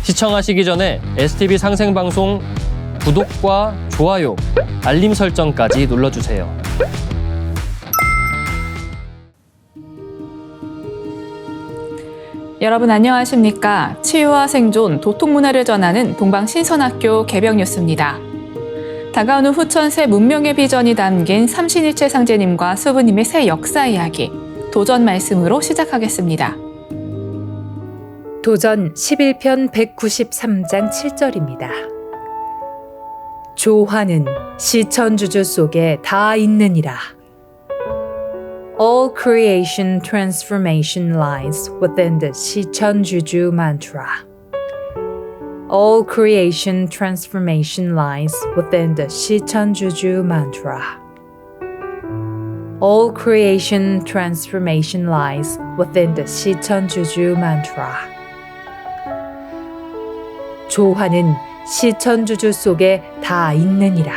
시청하시기 전에 STV 상생방송 구독과 좋아요, 알림 설정까지 눌러주세요. 여러분 안녕하십니까? 치유와 생존, 도통문화를 전하는 동방신선학교 개벽 뉴스입니다. 다가오는 후천 새 문명의 비전이 담긴 삼신일체 상제님과 수부님의 새 역사 이야기, 도전 말씀으로 시작하겠습니다. 도전 11편 193장 7절입니다. 조화는 시천주주 속에 다 있느니라. All creation transformation lies within the 시천주주 mantra. All creation transformation lies within the 시천주주 mantra. All creation transformation lies within the 시천주주 mantra. 조화는 시천주주 속에 다 있느니라.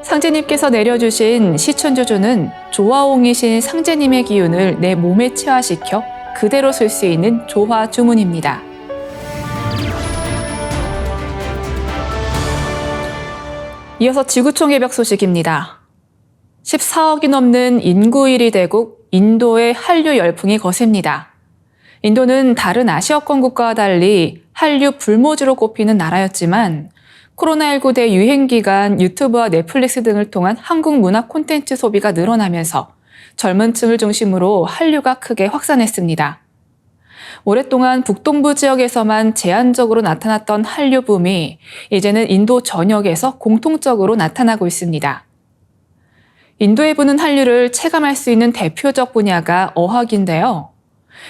상제님께서 내려주신 시천주주는 조화옹이신 상제님의 기운을 내 몸에 체화시켜 그대로 쓸 수 있는 조화 주문입니다. 이어서 지구촌 개벽 소식입니다. 14억이 넘는 인구 1위 대국 인도의 한류 열풍이 거셉니다. 인도는 다른 아시아권 국가와 달리 한류 불모지로 꼽히는 나라였지만 코로나19 대유행 기간 유튜브와 넷플릭스 등을 통한 한국 문화 콘텐츠 소비가 늘어나면서 젊은 층을 중심으로 한류가 크게 확산했습니다. 오랫동안 북동부 지역에서만 제한적으로 나타났던 한류 붐이 이제는 인도 전역에서 공통적으로 나타나고 있습니다. 인도에 부는 한류를 체감할 수 있는 대표적 분야가 어학인데요.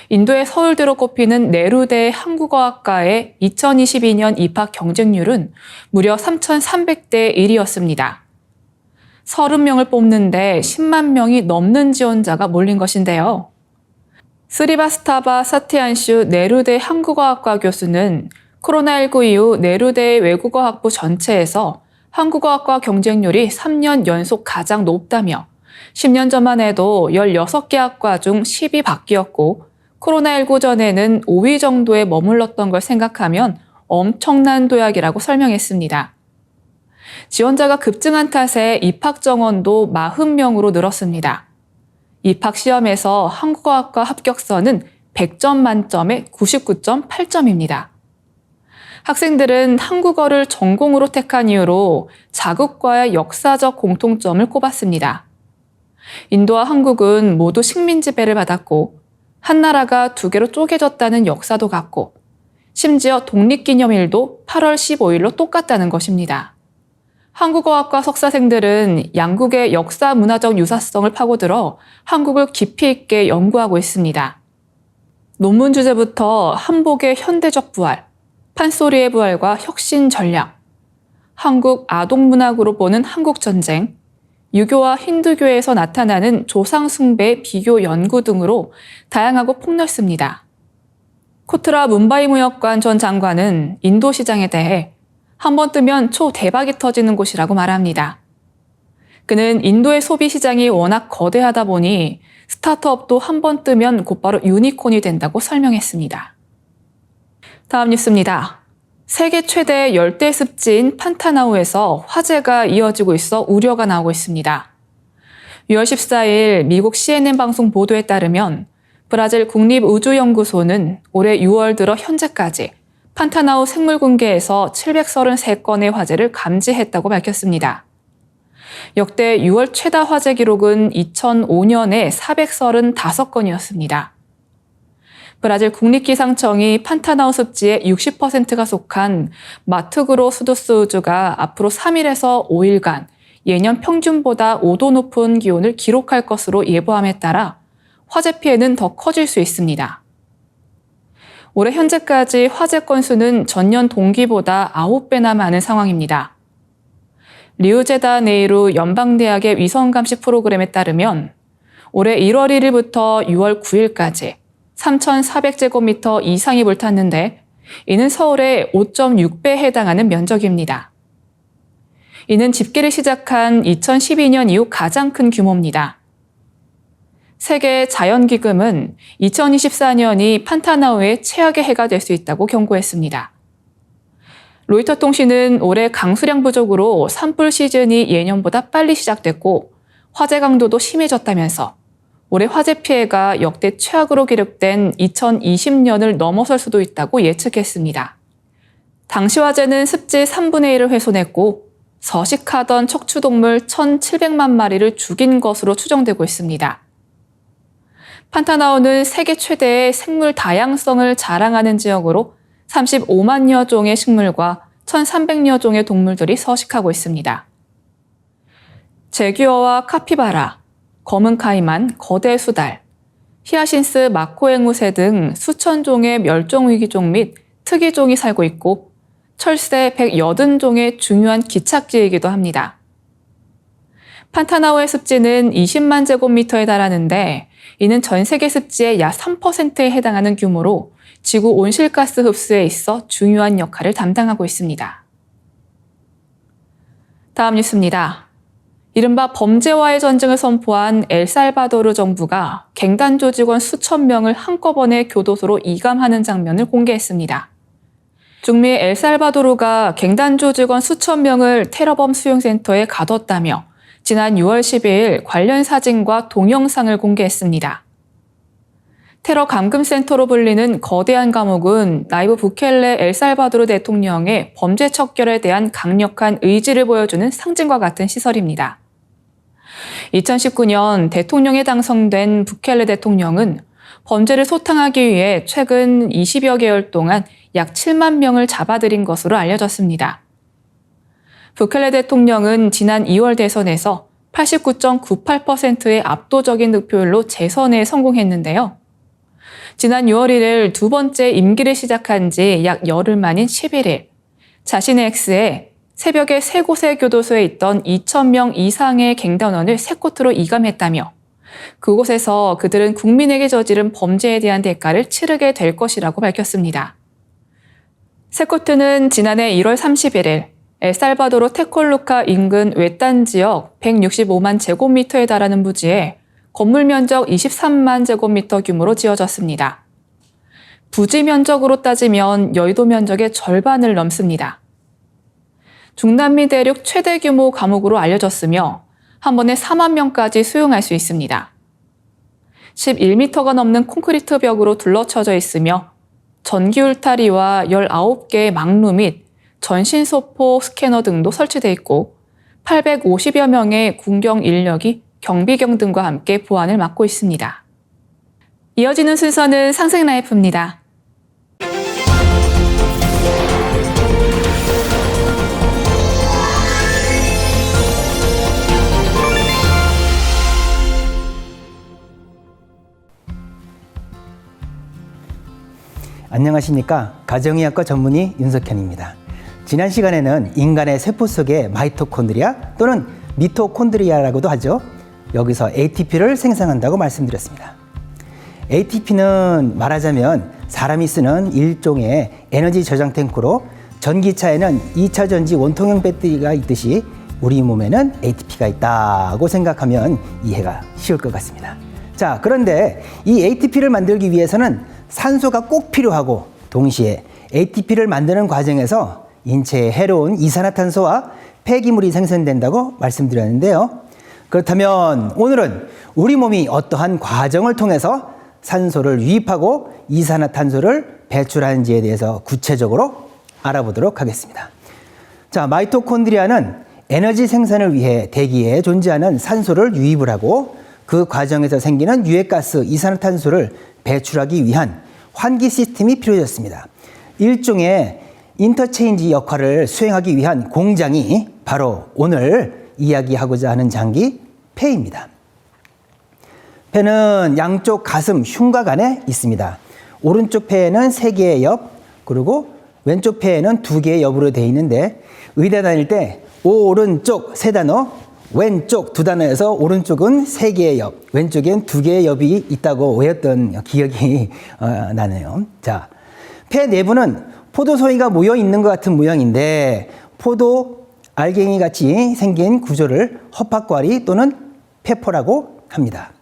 인도의 서울대로 꼽히는 네루대 한국어학과의 2022년 입학 경쟁률은 무려 3,300대 1이었습니다. 30명을 뽑는데 10만 명이 넘는 지원자가 몰린 것인데요. 스리바스타바 사티안슈 네루대 한국어학과 교수는 코로나19 이후 네루대 외국어학부 전체에서 한국어학과 경쟁률이 3년 연속 가장 높다며 10년 전만 해도 16개 학과 중 10이 바뀌었고 코로나19 전에는 5위 정도에 머물렀던 걸 생각하면 엄청난 도약이라고 설명했습니다. 지원자가 급증한 탓에 입학 정원도 40명으로 늘었습니다. 입학 시험에서 한국어학과 합격선은 100점 만점에 99.8점입니다. 학생들은 한국어를 전공으로 택한 이유로 자국과의 역사적 공통점을 꼽았습니다. 인도와 한국은 모두 식민 지배를 받았고 한 나라가 두 개로 쪼개졌다는 역사도 같고 심지어 독립기념일도 8월 15일로 똑같다는 것입니다. 한국어학과 석사생들은 양국의 역사 문화적 유사성을 파고들어 한국을 깊이 있게 연구하고 있습니다. 논문 주제부터 한복의 현대적 부활, 판소리의 부활과 혁신 전략, 한국 아동문학으로 보는 한국전쟁, 유교와 힌두교에서 나타나는 조상 숭배 비교 연구 등으로 다양하고 폭넓습니다. 코트라 문바이 무역관 전 장관은 인도 시장에 대해 한번 뜨면 초대박이 터지는 곳이라고 말합니다. 그는 인도의 소비 시장이 워낙 거대하다 보니 스타트업도 한번 뜨면 곧바로 유니콘이 된다고 설명했습니다. 다음 뉴스입니다. 세계 최대 열대 습지인 판타나우에서 화재가 이어지고 있어 우려가 나오고 있습니다. 6월 14일 미국 CNN 방송 보도에 따르면 브라질 국립우주연구소는 올해 6월 들어 현재까지 판타나우 생물군계에서 733건의 화재를 감지했다고 밝혔습니다. 역대 6월 최다 화재 기록은 2005년에 435건이었습니다. 브라질 국립기상청이 판타나우 습지의 60%가 속한 마트그로스두스 우주가 앞으로 3일에서 5일간 예년 평균보다 5도 높은 기온을 기록할 것으로 예보함에 따라 화재 피해는 더 커질 수 있습니다. 올해 현재까지 화재 건수는 전년 동기보다 9배나 많은 상황입니다. 리우제다네이루 연방대학의 위성감시 프로그램에 따르면 올해 1월 1일부터 6월 9일까지 3,400제곱미터 이상이 불탔는데 이는 서울의 5.6배에 해당하는 면적입니다. 이는 집계를 시작한 2012년 이후 가장 큰 규모입니다. 세계 자연기금은 2024년이 판타나우의 최악의 해가 될 수 있다고 경고했습니다. 로이터 통신은 올해 강수량 부족으로 산불 시즌이 예년보다 빨리 시작됐고 화재 강도도 심해졌다면서 올해 화재 피해가 역대 최악으로 기록된 2020년을 넘어설 수도 있다고 예측했습니다. 당시 화재는 습지 3분의 1을 훼손했고 서식하던 척추동물 1,700만 마리를 죽인 것으로 추정되고 있습니다. 판타나우는 세계 최대의 생물 다양성을 자랑하는 지역으로 35만여 종의 식물과 1,300여 종의 동물들이 서식하고 있습니다. 제규어와 카피바라, 검은 카이만, 거대 수달, 히아신스 마코앵무새 등 수천 종의 멸종위기종 및 특이종이 살고 있고 철새 180종의 중요한 기착지이기도 합니다. 판타나우의 습지는 20만 제곱미터에 달하는데 이는 전 세계 습지의 약 3%에 해당하는 규모로 지구 온실가스 흡수에 있어 중요한 역할을 담당하고 있습니다. 다음 뉴스입니다. 이른바 범죄와의 전쟁을 선포한 엘살바도르 정부가 갱단조 직원 수천 명을 한꺼번에 교도소로 이감하는 장면을 공개했습니다. 중미 엘살바도르가 갱단조 직원 수천 명을 테러범 수용센터에 가뒀다며 지난 6월 12일 관련 사진과 동영상을 공개했습니다. 테러 감금센터로 불리는 거대한 감옥은 나이브 부켈레 엘살바도르 대통령의 범죄 척결에 대한 강력한 의지를 보여주는 상징과 같은 시설입니다. 2019년 대통령에 당선된 부켈레 대통령은 범죄를 소탕하기 위해 최근 20여 개월 동안 약 7만 명을 잡아들인 것으로 알려졌습니다. 부켈레 대통령은 지난 2월 대선에서 89.98%의 압도적인 득표율로 재선에 성공했는데요. 지난 6월 1일 두 번째 임기를 시작한 지 약 열흘 만인 11일, 자신의 X에 새벽에 세 곳의 교도소에 있던 2,000명 이상의 갱단원을 세 코트로 이감했다며 그곳에서 그들은 국민에게 저지른 범죄에 대한 대가를 치르게 될 것이라고 밝혔습니다. 세 코트는 지난해 1월 31일 엘살바도르 테콜루카 인근 외딴 지역 165만 제곱미터에 달하는 부지에 건물 면적 23만 제곱미터 규모로 지어졌습니다. 부지 면적으로 따지면 여의도 면적의 절반을 넘습니다. 중남미 대륙 최대 규모 감옥으로 알려졌으며 한 번에 4만 명까지 수용할 수 있습니다. 11m가 넘는 콘크리트 벽으로 둘러쳐져 있으며 전기 울타리와 19개의 망루 및 전신소포 스캐너 등도 설치돼 있고 850여 명의 군경 인력이 경비경 등과 함께 보안을 맡고 있습니다. 이어지는 순서는 상생라이프입니다. 안녕하십니까. 가정의학과 전문의 윤석현입니다. 지난 시간에는 인간의 세포 속의 마이토콘드리아 또는 미토콘드리아라고도 하죠. 여기서 ATP를 생성한다고 말씀드렸습니다. ATP는 말하자면 사람이 쓰는 일종의 에너지 저장 탱크로 전기차에는 2차 전지 원통형 배터리가 있듯이 우리 몸에는 ATP가 있다고 생각하면 이해가 쉬울 것 같습니다. 자, 그런데 이 ATP를 만들기 위해서는 산소가 꼭 필요하고 동시에 ATP를 만드는 과정에서 인체에 해로운 이산화탄소와 폐기물이 생성된다고 말씀드렸는데요. 그렇다면 오늘은 우리 몸이 어떠한 과정을 통해서 산소를 유입하고 이산화탄소를 배출하는지에 대해서 구체적으로 알아보도록 하겠습니다. 자, 마이토콘드리아는 에너지 생산을 위해 대기에 존재하는 산소를 유입을 하고 그 과정에서 생기는 유해가스 이산화탄소를 배출하기 위한 환기 시스템이 필요해졌습니다. 일종의 인터체인지 역할을 수행하기 위한 공장이 바로 오늘 이야기하고자 하는 장기 폐입니다. 폐는 양쪽 가슴 흉곽 안에 있습니다. 오른쪽 폐에는 3개의 옆, 그리고 왼쪽 폐에는 2개의 옆으로 되어 있는데 의대 다닐 때 오른쪽 3단어, 왼쪽 2단어에서 오른쪽은 3개의 옆, 왼쪽엔 2개의 옆이 있다고 외웠던 기억이 나네요. 자, 폐 내부는 포도송이가 모여 있는 것 같은 모양인데 포도 알갱이 같이 생긴 구조를 허파과리 또는 폐포라고 합니다.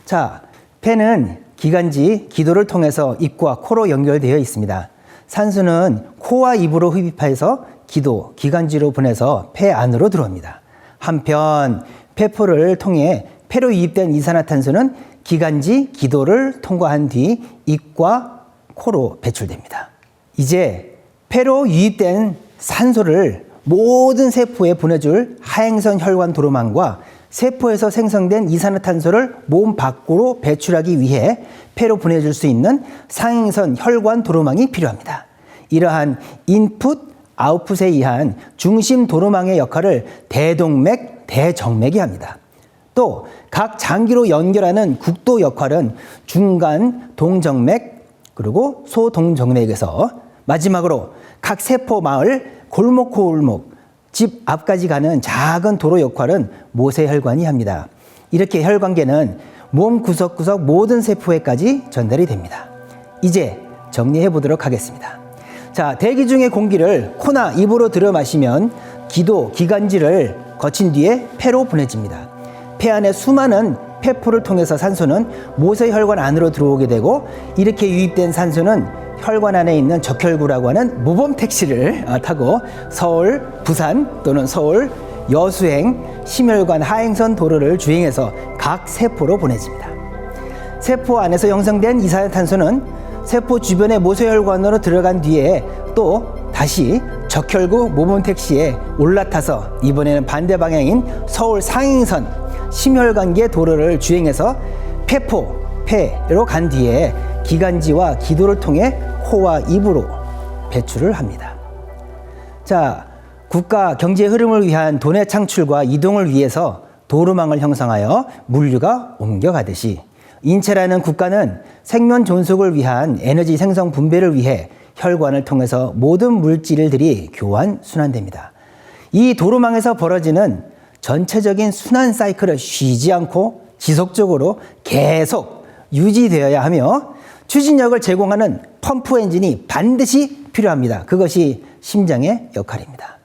자, 폐는 기관지, 기도를 통해서 입과 코로 연결되어 있습니다. 산소는 코와 입으로 흡입해서 기도, 기관지로 보내서 폐 안으로 들어옵니다. 한편 폐포를 통해 폐로 유입된 이산화탄소는 기관지, 기도를 통과한 뒤 입과 코로 배출됩니다. 이제 폐로 유입된 산소를 모든 세포에 보내줄 하행선 혈관 도로망과 세포에서 생성된 이산화탄소를 몸 밖으로 배출하기 위해 폐로 보내줄 수 있는 상행선 혈관 도로망이 필요합니다. 이러한 인풋, 아웃풋에 의한 중심 도로망의 역할을 대동맥, 대정맥이 합니다. 또 각 장기로 연결하는 국도 역할은 중간 동정맥 그리고 소동정맥에서 마지막으로 각 세포 마을 골목 집 앞까지 가는 작은 도로 역할은 모세혈관이 합니다. 이렇게 혈관계는 몸 구석구석 모든 세포에까지 전달이 됩니다. 이제 정리해 보도록 하겠습니다. 자, 대기 중의 공기를 코나 입으로 들여 마시면 기도, 기관지를 거친 뒤에 폐로 보내집니다. 폐 안에 수많은 폐포를 통해서 산소는 모세혈관 안으로 들어오게 되고 이렇게 유입된 산소는 혈관 안에 있는 적혈구라고 하는 모범 택시를 타고 서울, 부산 또는 서울, 여수행, 심혈관 하행선 도로를 주행해서 각 세포로 보내집니다. 세포 안에서 형성된 이산화탄소는 세포 주변의 모세혈관으로 들어간 뒤에 또 다시 적혈구 모범 택시에 올라타서 이번에는 반대 방향인 서울 상행선 심혈관계 도로를 주행해서 폐로 간 뒤에 기관지와 기도를 통해 코와 입으로 배출을 합니다. 자, 국가 경제 흐름을 위한 돈의 창출과 이동을 위해서 도로망을 형성하여 물류가 옮겨가듯이 인체라는 국가는 생명 존속을 위한 에너지 생성 분배를 위해 혈관을 통해서 모든 물질들이 교환 순환됩니다. 이 도로망에서 벌어지는 전체적인 순환 사이클을 쉬지 않고 지속적으로 계속 유지되어야 하며 추진력을 제공하는 펌프 엔진이 반드시 필요합니다. 그것이 심장의 역할입니다.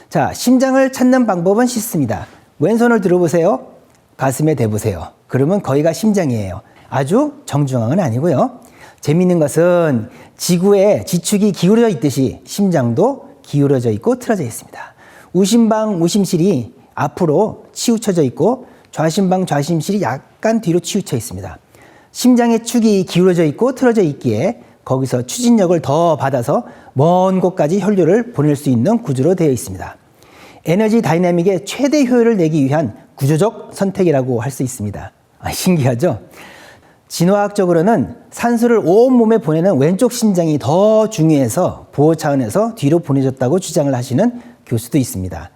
자, 심장을 찾는 방법은 쉽습니다. 왼손을 들어보세요. 가슴에 대보세요. 그러면 거기가 심장이에요. 아주 정중앙은 아니고요. 재미있는 것은 지구의 지축이 기울어져 있듯이 심장도 기울어져 있고 틀어져 있습니다. 우심방, 우심실이 앞으로 치우쳐져 있고 좌심방, 좌심실이 약간 뒤로 치우쳐 있습니다. 심장의 축이 기울어져 있고 틀어져 있기에 거기서 추진력을 더 받아서 먼 곳까지 혈류를 보낼 수 있는 구조로 되어 있습니다. 에너지 다이내믹의 최대 효율을 내기 위한 구조적 선택이라고 할 수 있습니다. 신기하죠? 진화학적으로는 산소를 온몸에 보내는 왼쪽 심장이 더 중요해서 보호 차원에서 뒤로 보내졌다고 주장을 하시는 교수도 있습니다.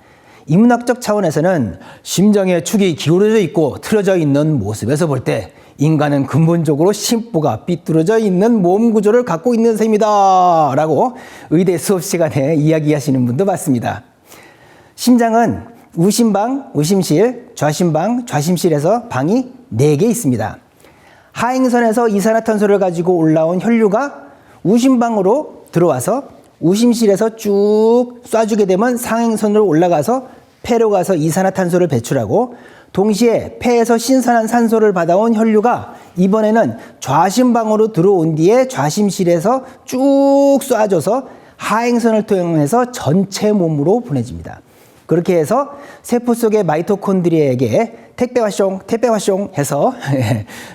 인문학적 차원에서는 심장의 축이 기울어져 있고 틀어져 있는 모습에서 볼 때 인간은 근본적으로 심보가 삐뚤어져 있는 몸 구조를 갖고 있는 셈이다 라고 의대 수업 시간에 이야기하시는 분도 봤습니다. 심장은 우심방, 우심실, 좌심방, 좌심실에서 방이 4개 있습니다. 하행선에서 이산화탄소를 가지고 올라온 혈류가 우심방으로 들어와서 우심실에서 쭉 쏴주게 되면 상행선으로 올라가서 폐로 가서 이산화탄소를 배출하고 동시에 폐에서 신선한 산소를 받아온 혈류가 이번에는 좌심방으로 들어온 뒤에 좌심실에서 쭉 쏴줘서 하행선을 통해서 전체 몸으로 보내집니다. 그렇게 해서 세포 속의 마이토콘드리아에게 택배 왔숑 해서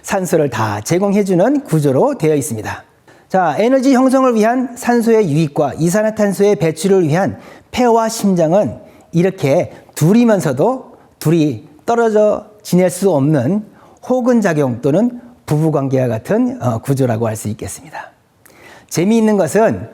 산소를 다 제공해주는 구조로 되어 있습니다. 자, 에너지 형성을 위한 산소의 유입과 이산화탄소의 배출을 위한 폐와 심장은 이렇게 둘이면서도 둘이 떨어져 지낼 수 없는 호근작용 또는 부부관계와 같은 구조라고 할 수 있겠습니다. 재미있는 것은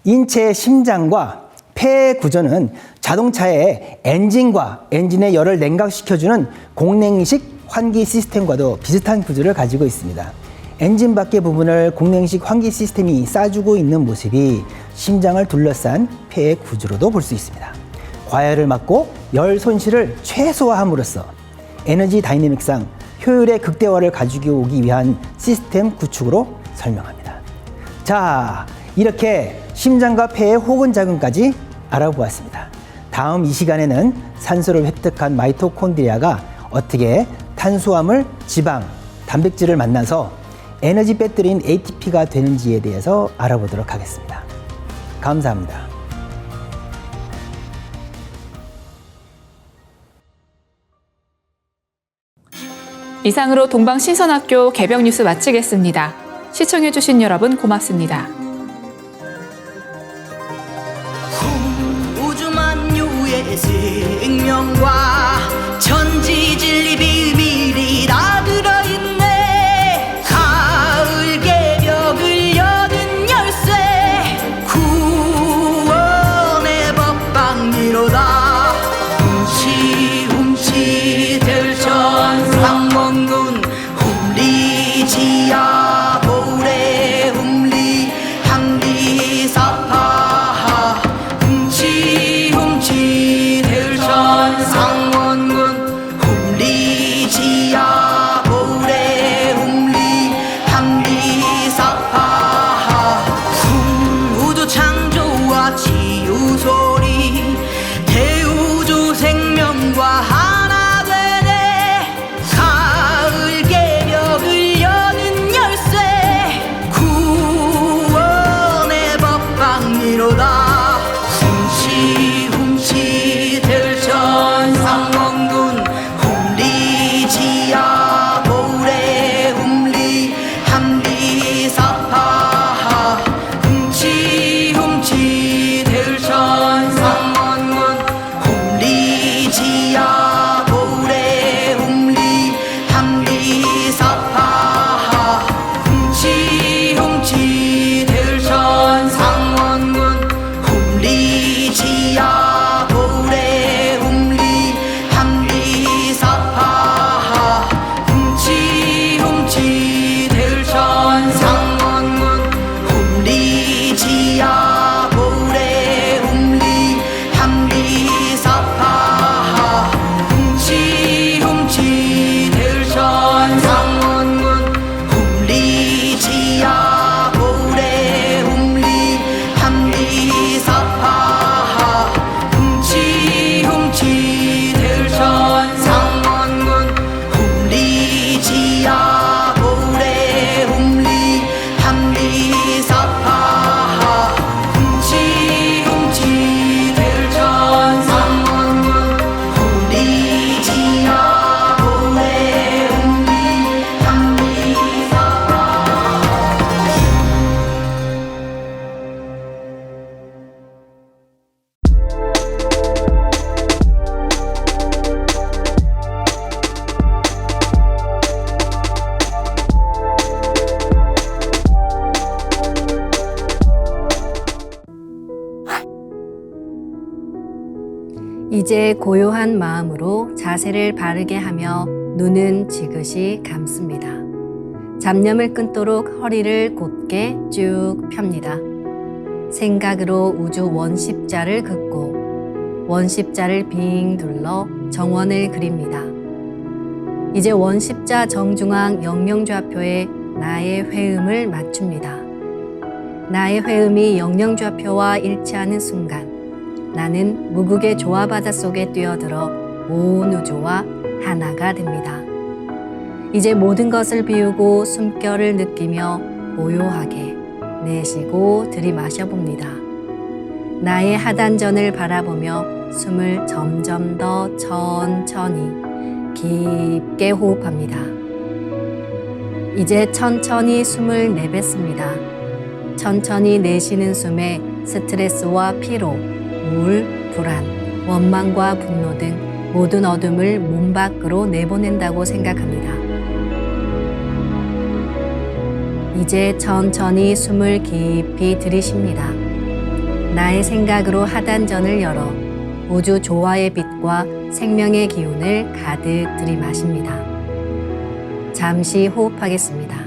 인체의 심장과 폐 구조는 자동차의 엔진과 엔진의 열을 냉각시켜주는 공냉식 환기 시스템과도 비슷한 구조를 가지고 있습니다. 엔진 밖의 부분을 공냉식 환기 시스템이 싸주고 있는 모습이 심장을 둘러싼 폐의 구조로도 볼 수 있습니다. 과열을 막고 열 손실을 최소화함으로써 에너지 다이내믹상 효율의 극대화를 가지고 오기 위한 시스템 구축으로 설명합니다. 자, 이렇게 심장과 폐의 호근작용까지 알아보았습니다. 다음 이 시간에는 산소를 획득한 마이토콘드리아가 어떻게 탄수화물, 지방, 단백질을 만나서 에너지 배터리인 ATP가 되는지에 대해서 알아보도록 하겠습니다. 감사합니다. 이상으로 동방신선학교 개벽 뉴스 마치겠습니다. 시청해주신 여러분 고맙습니다. 우주 만유의 생명과 천지 진리 비밀이 다 들어있네. 가을 개벽을 여는 열쇠 구원의 법방미로다. 훔치 들천 상원군 훔리지야 보래 훔리 항리사파 훔치 들천 상원군 훔리지야 보래 훔리 항리사파 우주 창조와 치유 소리 대우주 생명과 하나 되네. 가을 개벽을 여는 열쇠 구원의 법방미로다. 훔치 들천 상원군 훔리지야 보래 훔리 항리사파 훔치 들천 상원군 훔리지야 보래 훔리 항리사파 훔치 들천 상원군 훔리지야 보래 훔리 항리사파 훔치 들천 상원군 훔리지야 보래 훔리 항리사파 훔치 들천 상원군 훔리지야 보래 훔리 항리사파 훔치 들천 상원군 훔리지야 보래 훔리 항리사파 훔치 들천 상원군 훔리지야 보래 훔리 이제 고요한 마음으로 자세를 바르게 하며 눈은 지그시 감습니다. 잡념을 끊도록 허리를 곧게 쭉 펴니다. 생각으로 우주 원십자를 긋고 원십자를 빙 둘러 정원을 그립니다. 이제 원십자 정중앙 영영좌표에 나의 회음을 맞춥니다. 나의 회음이 영영좌표와 일치하는 순간 나는 무국의 조화바다 속에 뛰어들어 온 우주와 하나가 됩니다. 이제 모든 것을 비우고 숨결을 느끼며 고요하게 내쉬고 들이마셔 봅니다. 나의 하단전을 바라보며 숨을 점점 더 천천히 깊게 호흡합니다. 이제 천천히 숨을 내뱉습니다. 천천히 내쉬는 숨에 스트레스와 피로, 우울, 불안, 원망과 분노 등 모든 어둠을 몸 밖으로 내보낸다고 생각합니다. 이제 천천히 숨을 깊이 들이쉽니다. 나의 생각으로 하단전을 열어 우주 조화의 빛과 생명의 기운을 가득 들이마십니다. 잠시 호흡하겠습니다.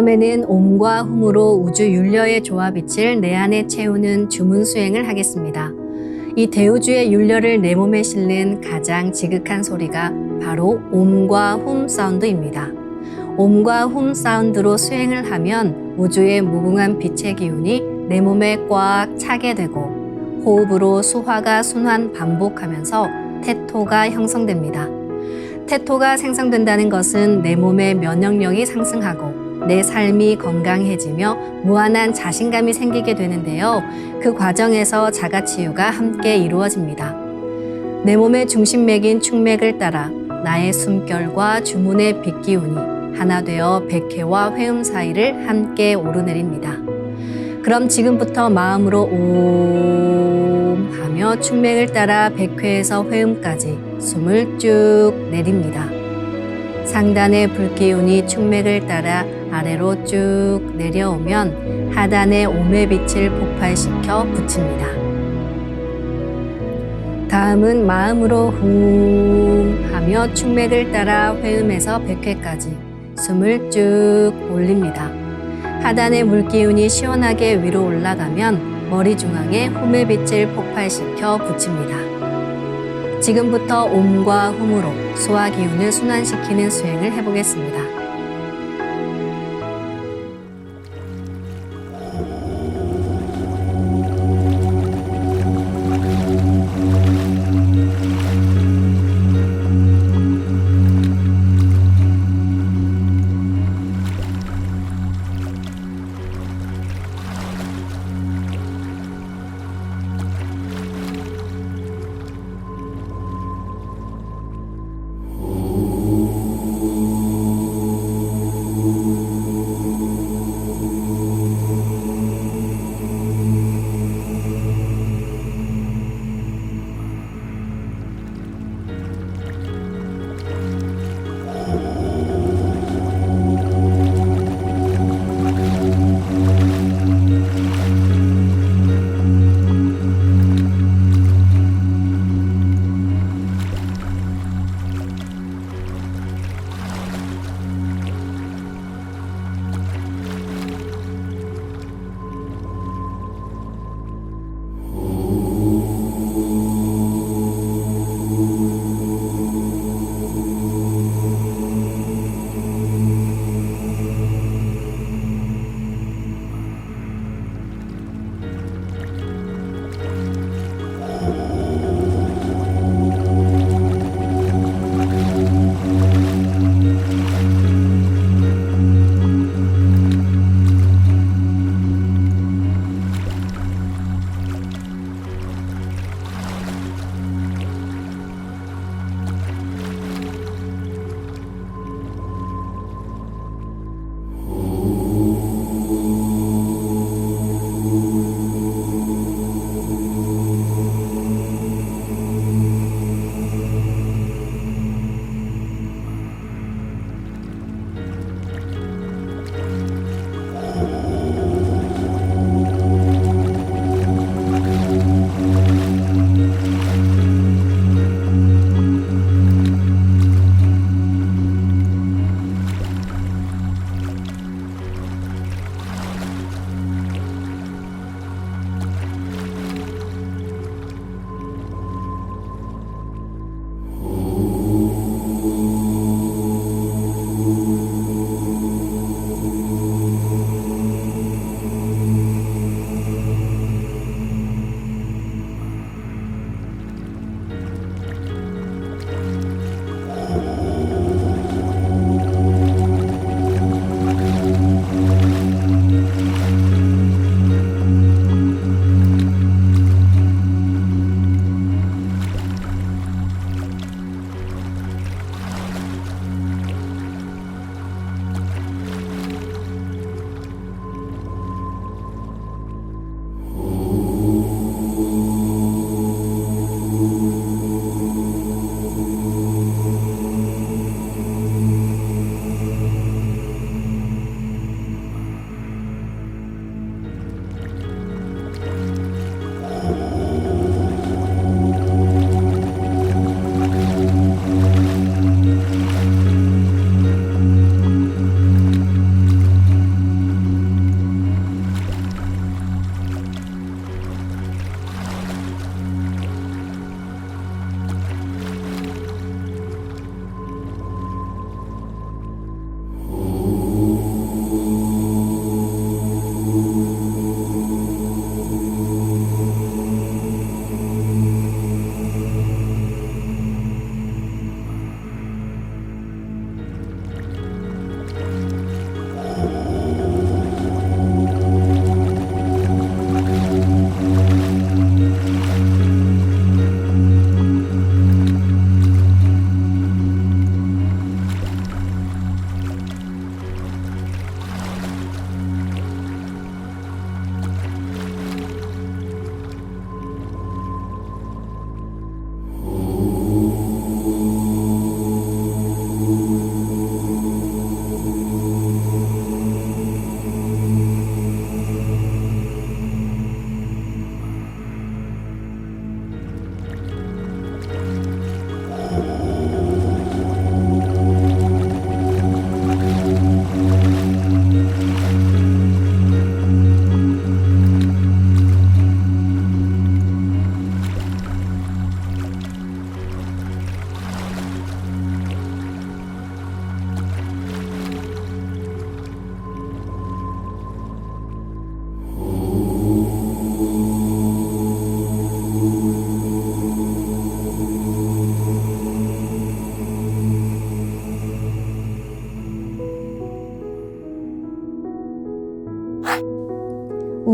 다음에는 옴과 훔으로 우주 윤려의 조화빛을 내 안에 채우는 주문 수행을 하겠습니다. 이 대우주의 윤려를 내 몸에 실는 가장 지극한 소리가 바로 옴과 훔 사운드입니다. 옴과 훔 사운드로 수행을 하면 우주의 무궁한 빛의 기운이 내 몸에 꽉 차게 되고 호흡으로 수화가 순환 반복하면서 태토가 형성됩니다. 태토가 생성된다는 것은 내 몸의 면역력이 상승하고 내 삶이 건강해지며 무한한 자신감이 생기게 되는데요. 그 과정에서 자가치유가 함께 이루어집니다. 내 몸의 중심맥인 축맥을 따라 나의 숨결과 주문의 빛기운이 하나 되어 백회와 회음 사이를 함께 오르내립니다. 그럼 지금부터 마음으로 옴 하며 축맥을 따라 백회에서 회음까지 숨을 쭉 내립니다. 상단의 불기운이 축맥을 따라 아래로 쭉 내려오면 하단의 옴의 빛을 폭발시켜 붙입니다. 다음은 마음으로 훔 하며 축맥을 따라 회음에서 백회까지 숨을 쭉 올립니다. 하단의 물기운이 시원하게 위로 올라가면 머리 중앙에 훔의 빛을 폭발시켜 붙입니다. 지금부터 옴과 훔으로 소화 기운을 순환시키는 수행을 해보겠습니다.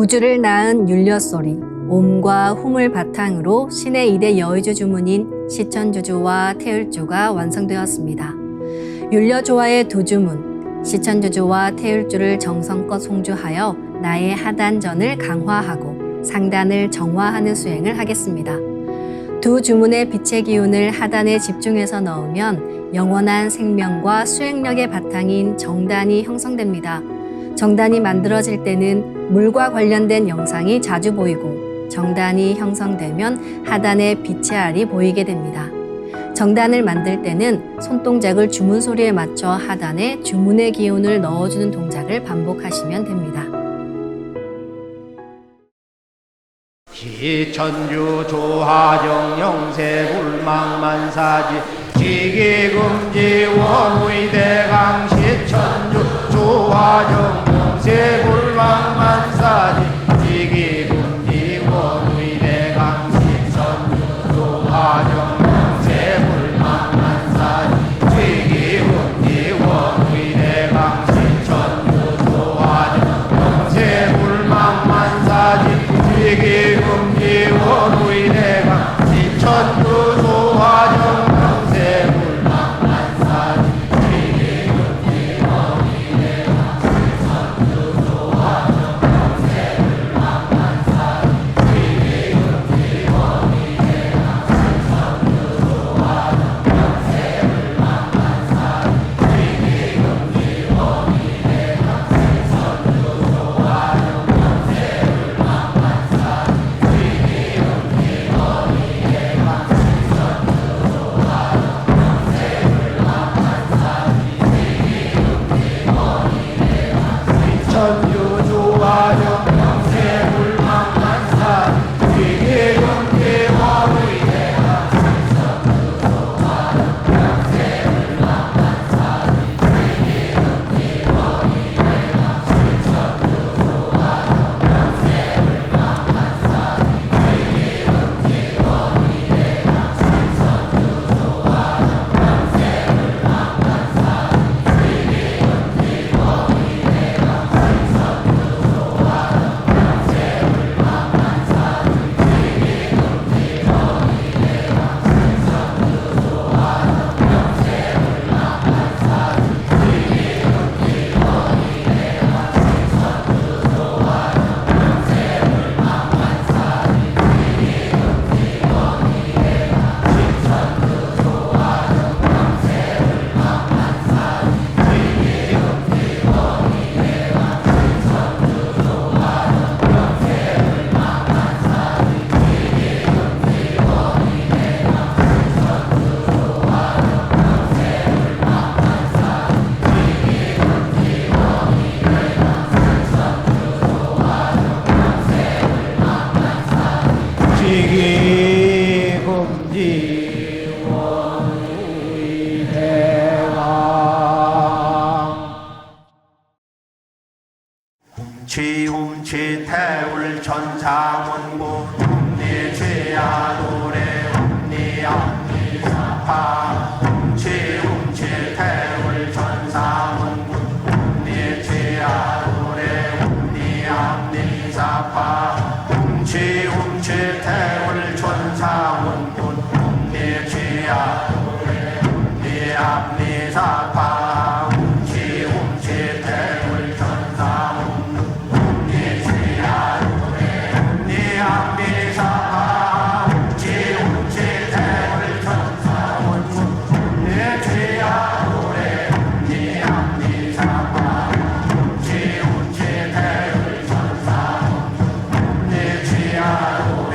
우주를 낳은 율려소리, 옴과 hum을 바탕으로 신의 2대 여의주 주문인 시천주주와 태율주가 완성되었습니다. 율려조화의 두 주문, 시천주주와 태율주를 정성껏 송주하여 나의 하단전을 강화하고 상단을 정화하는 수행을 하겠습니다. 두 주문의 빛의 기운을 하단에 집중해서 넣으면 영원한 생명과 수행력의 바탕인 정단이 형성됩니다. 정단이 만들어질 때는 물과 관련된 영상이 자주 보이고 정단이 형성되면 하단에 빛의 알이 보이게 됩니다. 정단을 만들 때는 손동작을 주문 소리에 맞춰 하단에 주문의 기운을 넣어주는 동작을 반복하시면 됩니다. 시천주 조하정 영세 불망만사지 지기금지 원의대강 시천주 조하정 영세 불망만사지 지기금지 원의대강 시천주 조하정 영세 불망만사지 지기금지 원의대강 시천주 조하정 영세 불망만사지 지기금지 원의대강 시천주 조하정 영세 불망만사지 지기금지 원의대강 시천주 조하정 영세 불망만사지 지기금지 원의대강 시천주 조하정 영세 불망만사지 지기금지 원의대강 시천주 조하정 영세 천주 조하정 영세 불망만사지 지기금지 원의대강 시천주 조하정 영세 불망만사지 지기금지 원의대강 시천주 조하정 영세 불망만사지 지기금지 원의대강 시천주 조하정 영세 불망만사지 지기금지 원의대강 지기금지 원의대강 훔치 태울 천상원고 훔니 죄야 노래 훔니 앞니 사파 훔치 태울 천상원고 훔니 죄야 노래 훔니 앞니 사파 훔치 태울 천상원고 훔니 죄야 노래 훔니 앞니 사파 훔치 태울 천상원고 훔니 죄야 노래 훔니 앞니 사파 훔치 태울 천상원고 훔니 죄야 노래 훔니 앞니 사파 훔치 태울 천상원고 훔니 죄야 노래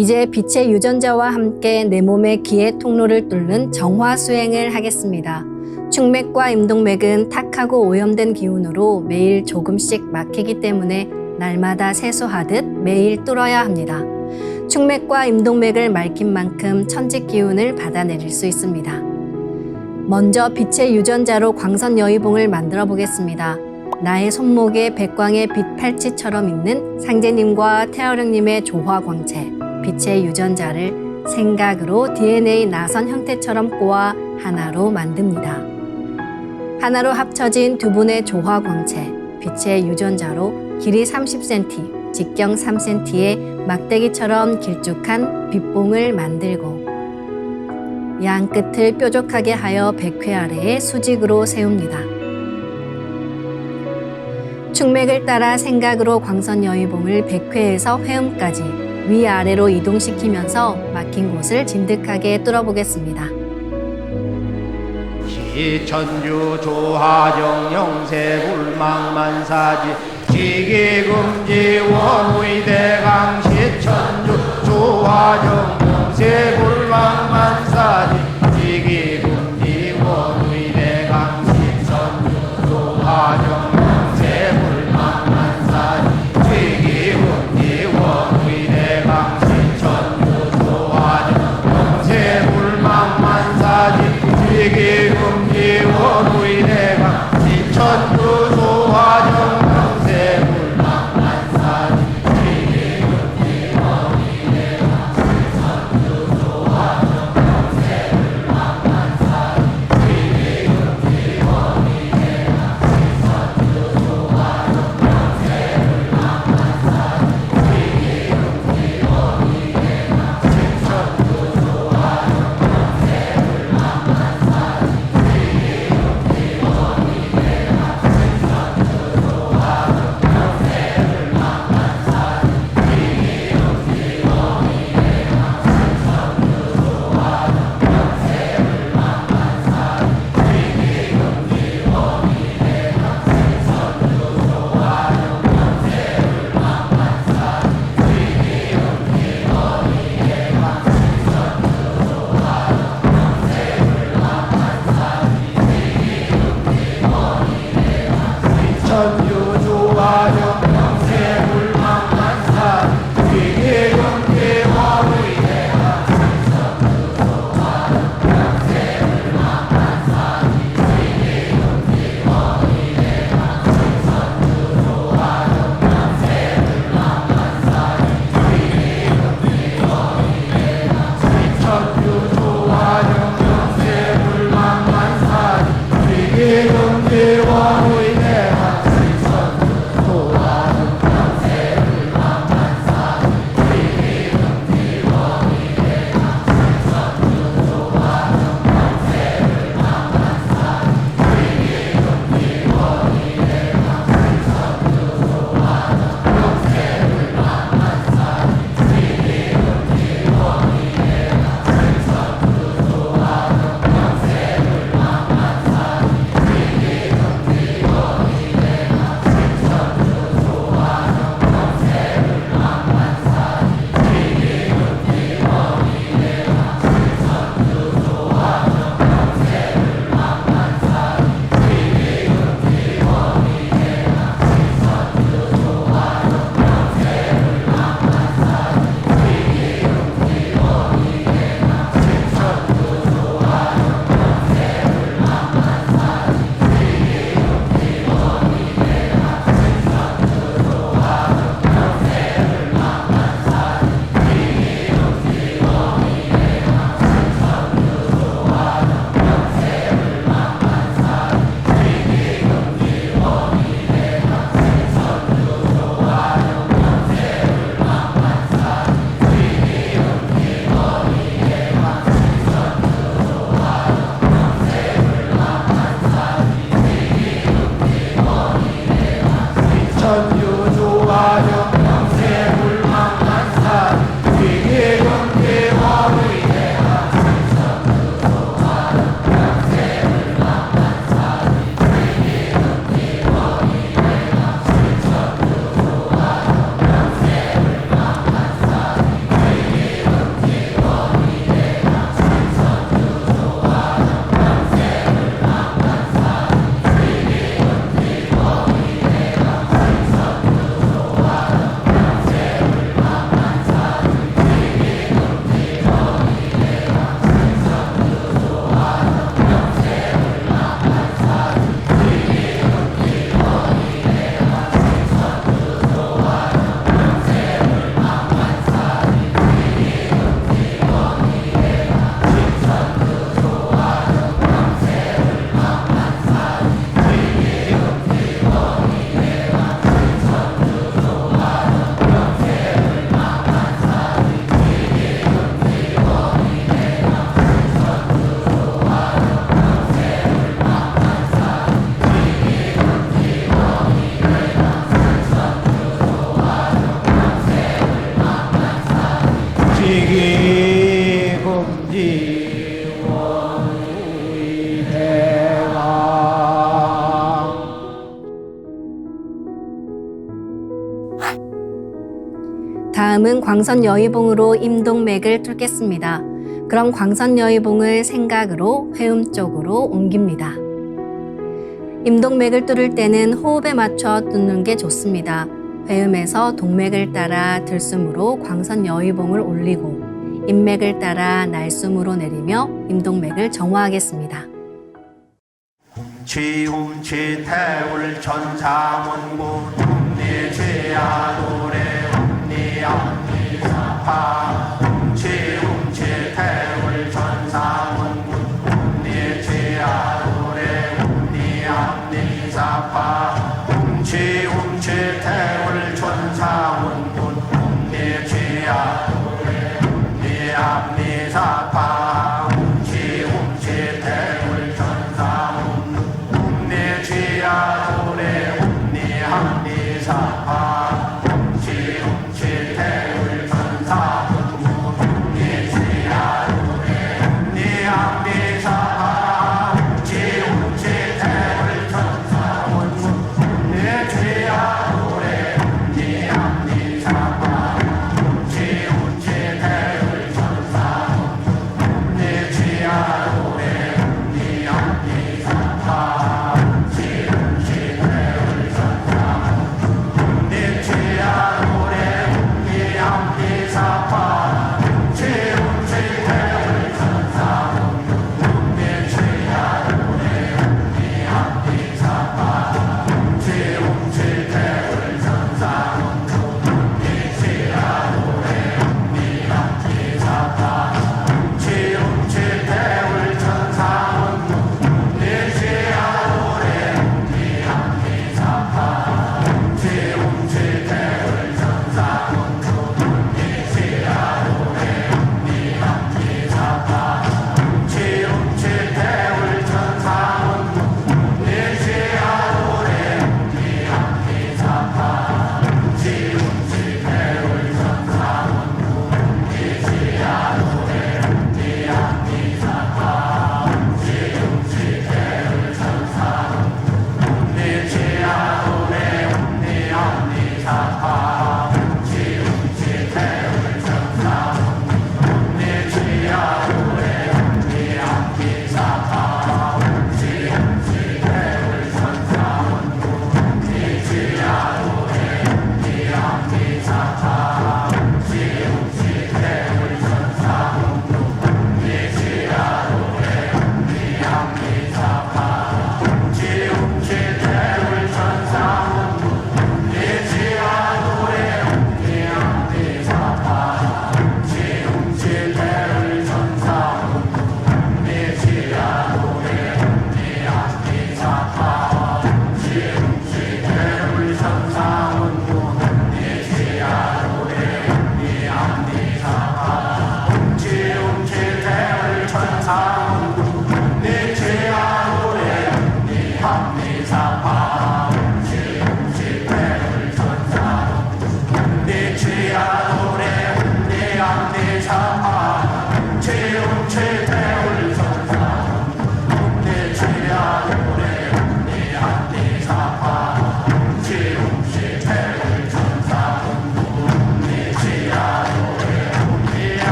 이제 빛의 유전자와 함께 내 몸의 기의 통로를 뚫는 정화 수행을 하겠습니다. 축맥과 임동맥은 탁하고 오염된 기운으로 매일 조금씩 막히기 때문에 날마다 세수하듯 매일 뚫어야 합니다. 축맥과 임동맥을 맑힌 만큼 천직 기운을 받아내릴 수 있습니다. 먼저 빛의 유전자로 광선 여의봉을 만들어 보겠습니다. 나의 손목에 백광의 빛 팔찌처럼 있는 상제님과 태어령님의 조화광채, 빛의 유전자를 생각으로 DNA 나선 형태처럼 꼬아 하나로 만듭니다. 하나로 합쳐진 두 분의 조화광채, 빛의 유전자로 길이 30cm, 직경 3cm의 막대기처럼 길쭉한 빛봉을 만들고 양 끝을 뾰족하게 하여 백회 아래에 수직으로 세웁니다. 축맥을 따라 생각으로 광선 여의봉을 백회에서 회음까지 위아래로 이동시키면서 막힌 곳을 진득하게 뚫어보겠습니다. 시천주 조하정 영세불망만사지 지기금지 원의대강 시천주 조하정 영세불망만사지 지기금지 원의대강 시천주 조하정 영세불망만사지 지기금지 원의대강 시천주 조하정 영세불망만사지 지기금지 원의대강 시천주 조하정 영세불망만사지 지기금지 원의대강 시천주 조하정 영세불망만사지 다음은 광선 여의봉으로 임동맥을 뚫겠습니다. 그럼 광선 여의봉을 생각으로 회음 쪽으로 옮깁니다. 임동맥을 뚫을 때는 호흡에 맞춰 뚫는 게 좋습니다. 회음에서 동맥을 따라 들숨으로 광선 여의봉을 올리고 인맥을 따라 날숨으로 내리며 임동맥을 정화하겠습니다. 지움치 태울 천사문구 ум니지야 노래 ум니암니사파 지움치 태울 천사문구 ум니지야 노래 ум니암니사파 지움치 태울 천사문구 ум니지야 노래 ум니암니사파 지움치 태울 천사문구 ум니지야 노래 ум니암니사파 지움치 태울 천사문구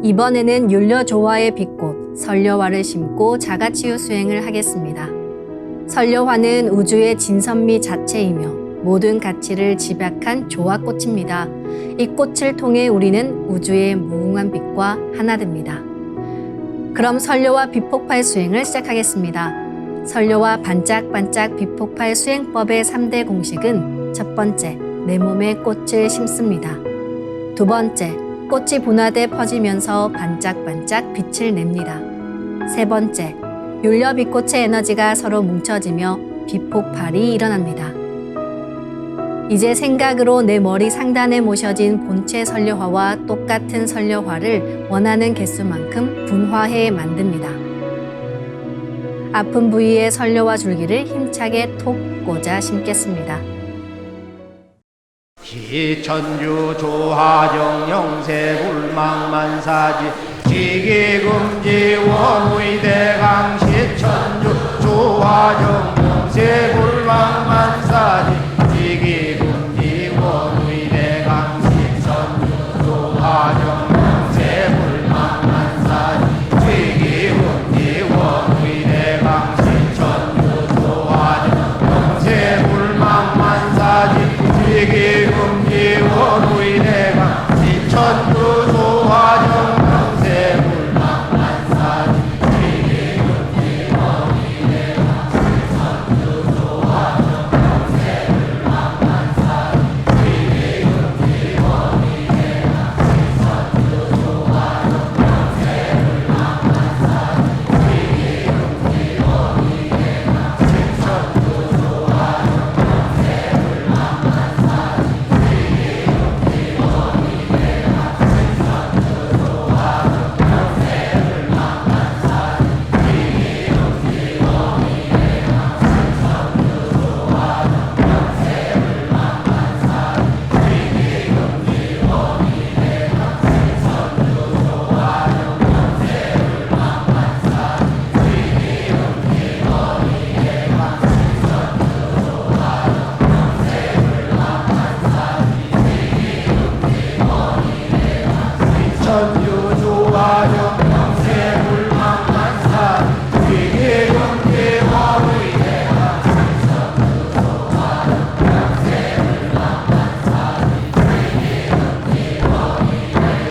이번에는 율려조화의 빛꽃 설려화를 심고 자가치유 수행을 하겠습니다. 설려화는 우주의 진선미 자체이며 모든 가치를 집약한 조화꽃입니다. 이 꽃을 통해 우리는 우주의 무궁한 빛과 하나 됩니다. 그럼 설려화 빛폭발 수행을 시작하겠습니다. 설려화 반짝반짝 빛폭발 수행법의 3대 공식은 첫 번째, 내 몸에 꽃을 심습니다. 두 번째, 꽃이 분화돼 퍼지면서 반짝반짝 빛을 냅니다. 세 번째, 율려 빛꽃의 에너지가 서로 뭉쳐지며 빛폭발이 일어납니다. 이제 생각으로 내 머리 상단에 모셔진 본체 설려화와 똑같은 설려화를 원하는 개수만큼 분화해 만듭니다. 아픈 부위에 설려화 줄기를 힘차게 톡 꽂아 심겠습니다. 시천주 조화정 영세 불망만사지 지기금지 원의대강 시천주 조화정 영세 불망만사지 지기금지 원의대강 시천주 조화정 영세 불망만사지 지기금지 원의대강 시천주 조화정 영세 불망만사지 지기금지 원의대강 시천주 조화정 영세 불망만사지 지기금지 원의대강 시천주 조화정 영세 불망만사지 지기금지 원의대강 시천주 조화정 영세 불망만사지 지기금지 원의대강 시천주 조화정 영세 불망만사지 천주 조화정 영세 불망만사지 지기금지 원의대강 시천주 조화정 영세 불망만사지 지기금지 원의대강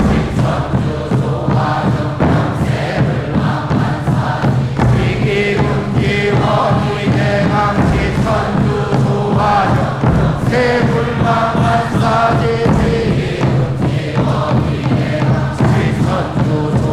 시천주 조화정 영세 불망만사지 지기금지 원의대강 시천주 조화정 영세 불망만사지 지기금지 원의대강 시천주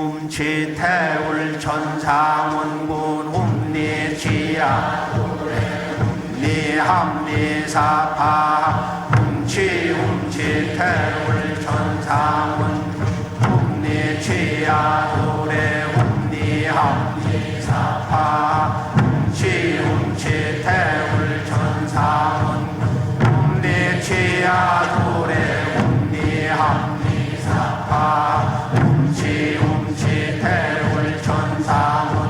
움치 태울 천상원군 움니지야 움니함니사파 움치 태울 천상원 움니지야 도래 움니함니사파 움치 태울 천상원 움니지야 도래 움니함니사파 움치 태울 천상원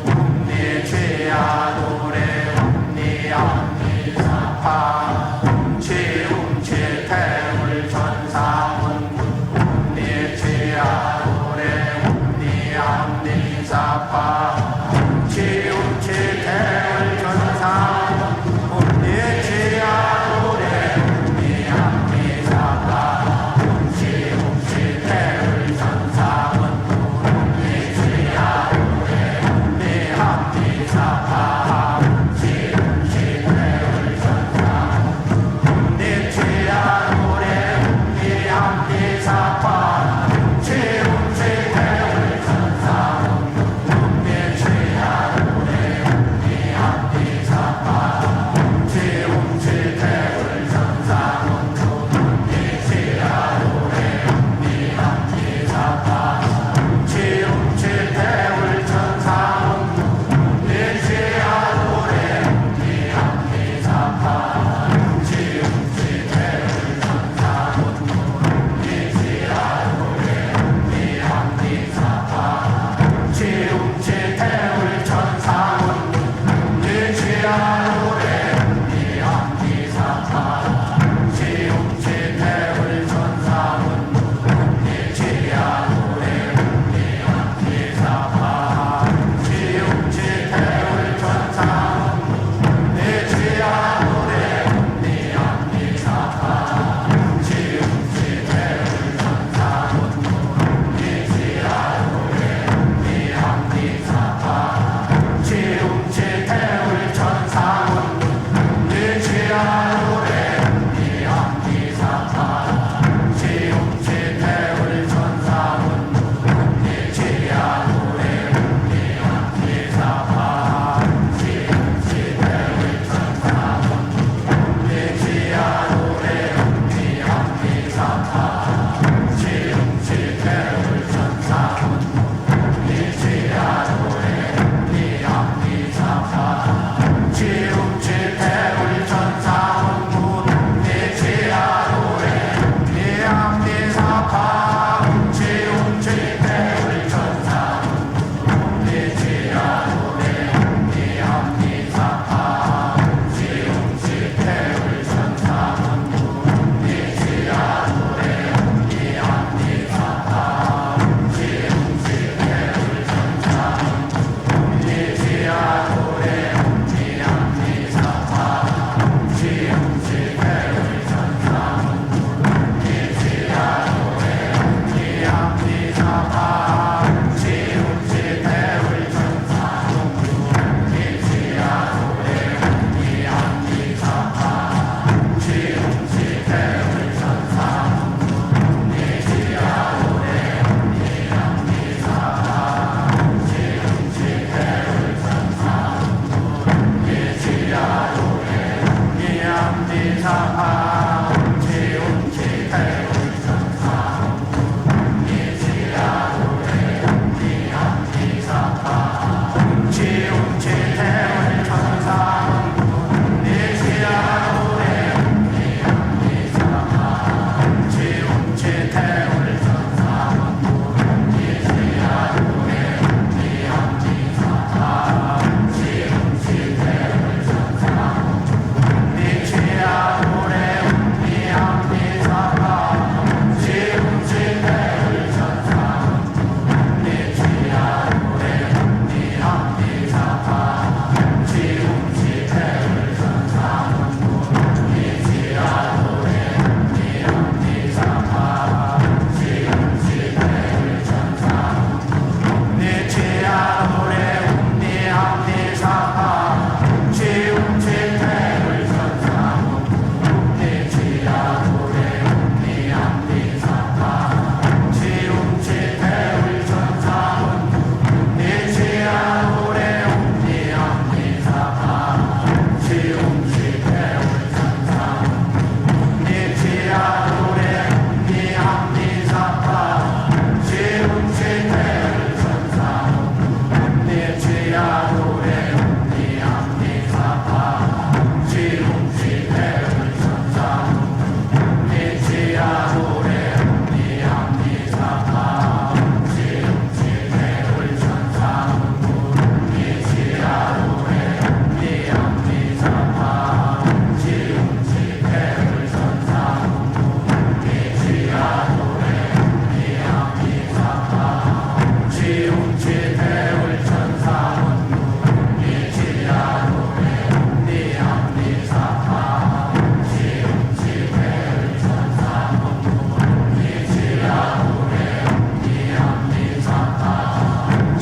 움니지야 도래 움니함니사파 움치 태울 천상원 움니지야 도래 움니함니사파 움치 태울 천상원 움니지야 도래 움니함니사파 움치 태울 천상원 움니지야 도래 움니함니사파 움치 태울 천상원 움니지야 도래 움니함니사파 움치 태울 천상원 움니지야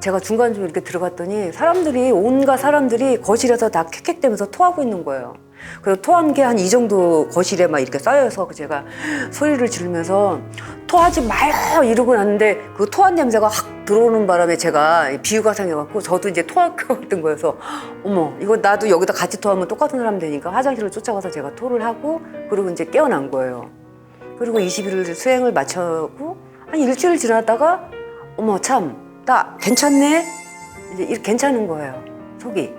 제가 중간 좀 이렇게 들어갔더니 온갖 사람들이 거실에서 다 캑캑대면서 토하고 있는 거예요. 그래서 토한 게 한 이 정도 거실에 막 이렇게 쌓여서 제가 소리를 지르면서 토하지 마요 이러고 났는데 그 토한 냄새가 확 들어오는 바람에 제가 비유가 생겨갖고 저도 이제 토할 것 같은 거여서 어머 이거 나도 여기다 같이 토하면 똑같은 사람 되니까 화장실을 쫓아가서 제가 토를 하고 그리고 이제 깨어난 거예요. 그리고 20일을 수행을 마치고 한 일주일 지났다가 어머 참 나 괜찮네 이제 이렇게 괜찮은 거예요 속이.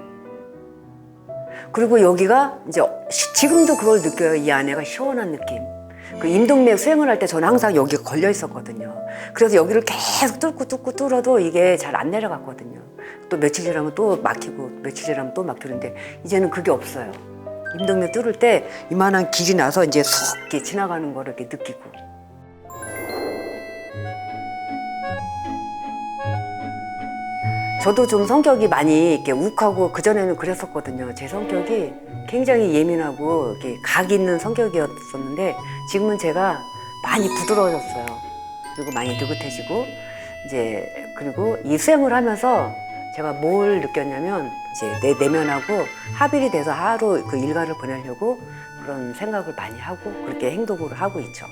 그리고 여기가 이제 지금도 그걸 느껴요. 이 안에가 시원한 느낌. 그 임동맥 수행을 할 때 저는 항상 여기가 걸려 있었거든요. 그래서 여기를 계속 뚫고 뚫어도 이게 잘 안 내려갔거든요. 또 며칠 지나면 또 막히고 며칠 지나면 또 막히는데 이제는 그게 없어요. 임동맥 뚫을 때 이만한 길이 나서 이제 쏙 이렇게 지나가는 거를 이렇게 느끼고. 저도 좀 성격이 많이 이렇게 욱하고 그전에는 그랬었거든요. 제 성격이 굉장히 예민하고 이렇게 각 있는 성격이었었는데 지금은 제가 많이 부드러워졌어요. 그리고 많이 느긋해지고 이제 그리고 이 수행을 하면서 제가 뭘 느꼈냐면 이제 내 내면하고 합일이 돼서 하루 그 일과를 보내려고 그런 생각을 많이 하고 그렇게 행동을 하고 있죠.